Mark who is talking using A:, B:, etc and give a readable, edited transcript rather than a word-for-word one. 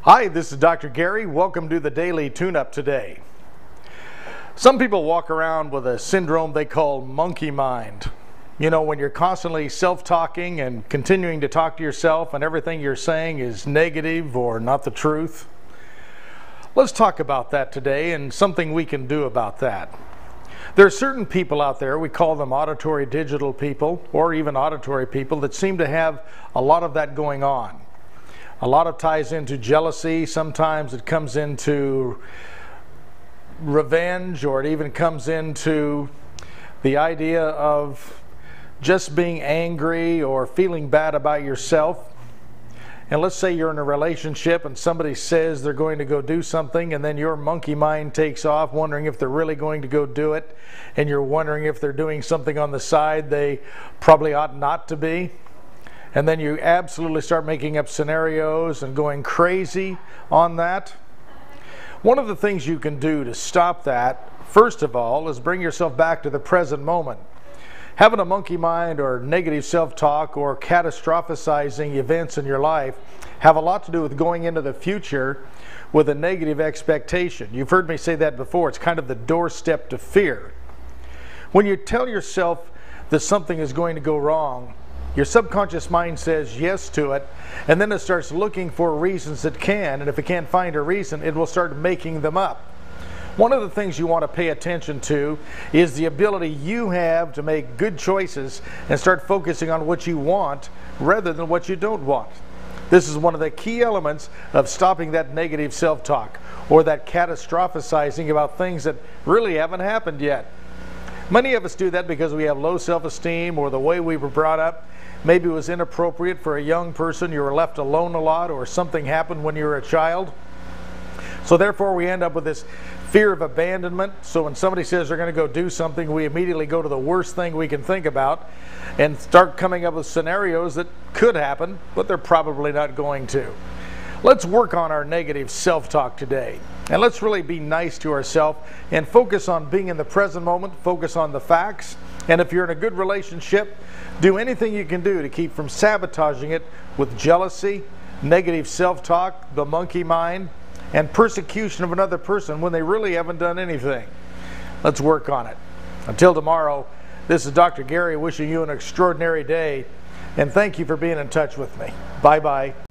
A: Hi, this is Dr. Gary. Welcome to the Daily Tune-Up today. Some people walk around with a syndrome they call monkey mind. You know, when you're constantly self-talking and continuing to talk to yourself and everything you're saying is negative or not the truth. Let's talk about that today and something we can do about that. There are certain people out there, we call them auditory digital people or even auditory people, that seem to have a lot of that going on. A lot of ties into jealousy. Sometimes it comes into revenge, or it even comes into the idea of just being angry or feeling bad about yourself. And let's say you're in a relationship and somebody says they're going to go do something, and then your monkey mind takes off wondering if they're really going to go do it, and you're wondering if they're doing something on the side they probably ought not to be. And then you absolutely start making up scenarios and going crazy on that. One of the things you can do to stop that, first of all, is bring yourself back to the present moment. Having a monkey mind or negative self-talk or catastrophizing events in your life have a lot to do with going into the future with a negative expectation. You've heard me say that before. It's kind of the doorstep to fear. When you tell yourself that something is going to go wrong, your subconscious mind says yes to it, and then it starts looking for reasons it can, and if it can't find a reason, it will start making them up. One of the things you want to pay attention to is the ability you have to make good choices and start focusing on what you want rather than what you don't want. This is one of the key elements of stopping that negative self-talk or that catastrophizing about things that really haven't happened yet. Many of us do that because we have low self-esteem, or the way we were brought up maybe it was inappropriate for a young person. You were left alone a lot, or something happened when you were a child. So therefore we end up with this fear of abandonment. So when somebody says they're going to go do something, we immediately go to the worst thing we can think about and start coming up with scenarios that could happen, but they're probably not going to. Let's work on our negative self-talk today. And let's really be nice to ourselves and focus on being in the present moment, focus on the facts. And if you're in a good relationship, do anything you can do to keep from sabotaging it with jealousy, negative self-talk, the monkey mind, and persecution of another person when they really haven't done anything. Let's work on it. Until tomorrow, this is Dr. Gary wishing you an extraordinary day, and thank you for being in touch with me. Bye-bye.